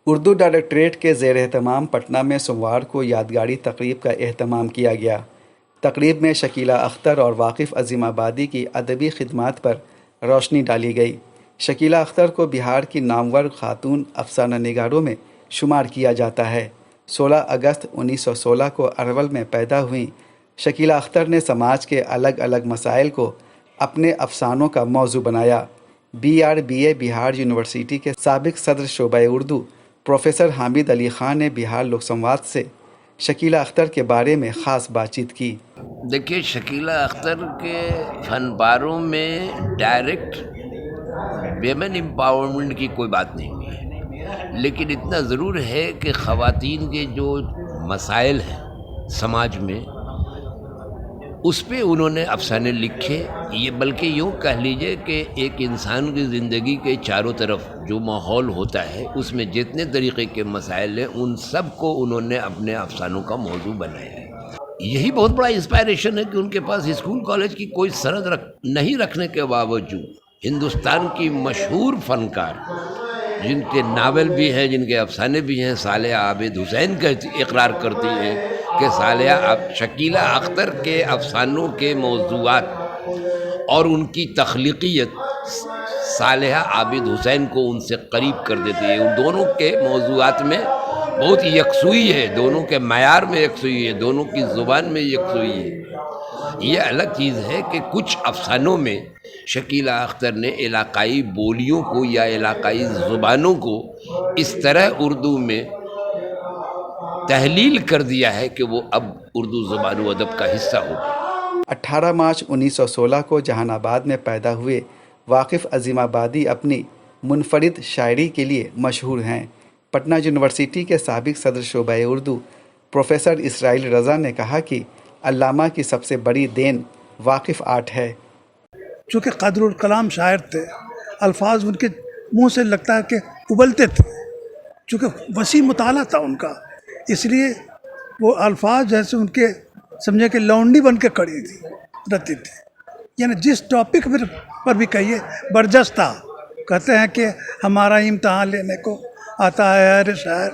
Urdu directorate کے زیر اہتمام پٹنہ میں سوموار کو یادگاری تقریب کا اہتمام کیا گیا۔ تقریب میں شکیلہ اختر اور واقف عظیم آبادی کی ادبی خدمات پر روشنی ڈالی گئی۔ شکیلہ اختر کو بہار کی نامور خاتون افسانہ نگاروں میں شمار کیا جاتا ہے۔ 16 اگست 1916 کو ارول میں پیدا ہوئیں شکیلہ اختر نے سماج کے الگ الگ مسائل کو اپنے افسانوں کا موضوع بنایا۔ BRBA بہار یونیورسٹی کے سابق صدر شعبہ اردو پروفیسر حامد علی خان نے بہار لوک سنواد سے شکیلہ اختر کے بارے میں خاص بات چیت کی۔ دیکھیے، شکیلہ اختر کے فن پاروں میں ڈائریکٹ ویمن امپاورمنٹ کی کوئی بات نہیں ہے، لیکن اتنا ضرور ہے کہ خواتین کے جو مسائل ہیں سماج میں اس پہ انہوں نے افسانے لکھے۔ یہ بلکہ یوں کہہ لیجئے کہ ایک انسان کی زندگی کے چاروں طرف جو ماحول ہوتا ہے اس میں جتنے طریقے کے مسائل ہیں ان سب کو انہوں نے اپنے افسانوں کا موضوع بنایا ہے۔ یہی بہت بڑا انسپائریشن ہے کہ ان کے پاس اسکول کالج کی کوئی سند نہیں رکھنے کے باوجود ہندوستان کی مشہور فنکار جن کے ناول بھی ہیں، جن کے افسانے بھی ہیں، صالحہ عابد حسین کا اقرار کرتی ہیں کہ شکیلہ اختر کے افسانوں کے موضوعات اور ان کی تخلیقیت صالحہ عابد حسین کو ان سے قریب کر دیتی ہے۔ ان دونوں کے موضوعات میں بہت یکسوئی ہے، دونوں کے معیار میں یکسوئی ہے، دونوں کی زبان میں یکسوئی ہے۔ یہ الگ چیز ہے کہ کچھ افسانوں میں شکیلہ اختر نے علاقائی بولیوں کو یا علاقائی زبانوں کو اس طرح اردو میں تحلیل کر دیا ہے کہ وہ اب اردو زبان و ادب کا حصہ ہو گیا۔ 18 مارچ 1916 کو جہان آباد میں پیدا ہوئے واقف عظیم آبادی اپنی منفرد شاعری کے لیے مشہور ہیں۔ پٹنہ یونیورسٹی کے سابق صدر شعبہ اردو پروفیسر اسرائیل رضا نے کہا کہ علامہ کی سب سے بڑی دین واقف آرٹ ہے۔ چونکہ قدر الکلام شاعر تھے، الفاظ ان کے منہ سے لگتا ہے کہ ابلتے تھے، چونکہ وسیع مطالعہ تھا ان کا، اس لیے وہ الفاظ جیسے ان کے سمجھے کہ لونڈی بن کے کھڑی رہتی تھی، یعنی جس ٹاپک پر بھی کہیے برجستہ تھا۔ کہتے ہیں کہ ہمارا امتحان لینے کو آتا ہے ہر شاعر،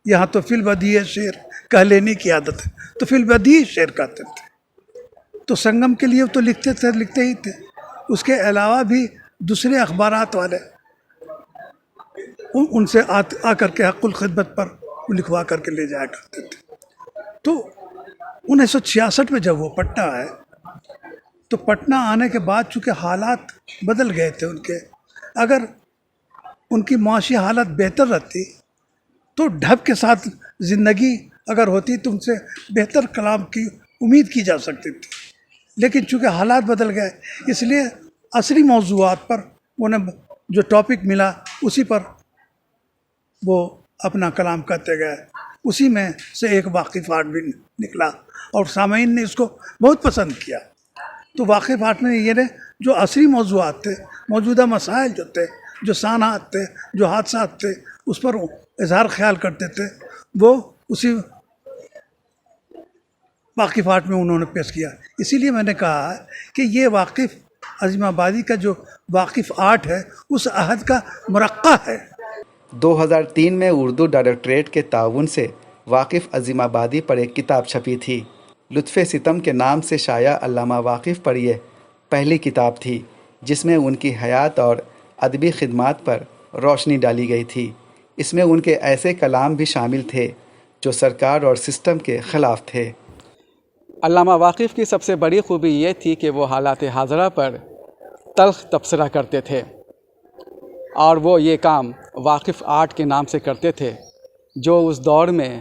یہاں تو فی البدیع شعر کہہ لینے کی عادت ہے، تو فی البدیع شعر کہتے تھے۔ تو سنگم کے لیے تو لکھتے ہی تھے، اس کے علاوہ بھی دوسرے اخبارات والے ان سے آ کر کے حق الخدمت پر لکھوا کر کے لے جایا کرتے تھے۔ تو 1966 میں جب وہ پٹنہ آئے تو پٹنہ آنے کے بعد چونکہ حالات بدل گئے تھے ان کے، اگر ان کی معاشی حالت بہتر رہتی تو ڈھب کے ساتھ زندگی اگر ہوتی تو ان سے بہتر کلام کی امید کی جا سکتی تھی، لیکن چونکہ حالات بدل گئے اس لیے عصری موضوعات پر انہیں جو ٹاپک ملا اسی پر وہ اپنا کلام کرتے گئے۔ اسی میں سے ایک واقف آرٹ بھی نکلا اور سامعین نے اس کو بہت پسند کیا۔ تو واقف آرٹ میں یہ جو عصری موضوعات تھے، موجودہ مسائل جو تھے، جو سانحات تھے، جو حادثات تھے، اس پر اظہار خیال کرتے تھے، وہ اسی واقف آرٹ میں انہوں نے پیش کیا۔ اسی لیے میں نے کہا کہ یہ واقف عظیم آبادی کا جو واقف آرٹ ہے اس عہد کا مرقع ہے۔ 2003 میں اردو ڈائریکٹوریٹ کے تعاون سے واقف عظیم آبادی پر ایک کتاب چھپی تھی۔ لطف ستم کے نام سے شائع علامہ واقف پر یہ پہلی کتاب تھی جس میں ان کی حیات اور ادبی خدمات پر روشنی ڈالی گئی تھی۔ اس میں ان کے ایسے کلام بھی شامل تھے جو سرکار اور سسٹم کے خلاف تھے۔ علامہ واقف کی سب سے بڑی خوبی یہ تھی کہ وہ حالات حاضرہ پر تلخ تبصرہ کرتے تھے، اور وہ یہ کام واقف آرٹ کے نام سے کرتے تھے جو اس دور میں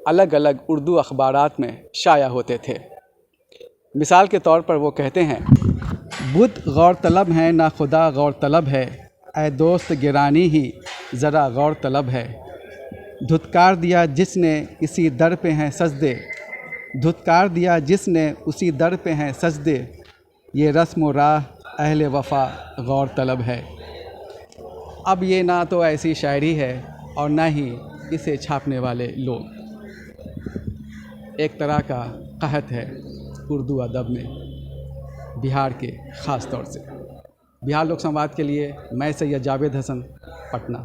الگ الگ اردو اخبارات میں شائع ہوتے تھے۔ مثال کے طور پر وہ کہتے ہیں، بت غور طلب ہیں نہ خدا غور طلب ہے، اے دوست گرانی ہی ذرا غور طلب ہے، دھتکار دیا جس نے اسی در پہ ہیں سجدے، دھتکار دیا جس نے اسی در پہ ہیں سجدے، یہ رسم و راہ اہل وفا غور طلب ہے۔ اب یہ نہ تو ایسی شاعری ہے اور نہ ہی اسے چھاپنے والے لوگ، ایک طرح کا قحط ہے اردو ادب میں، بہار کے خاص طور سے۔ بہار لوک سنواد کے لیے میں سید جاوید حسن، پٹنہ۔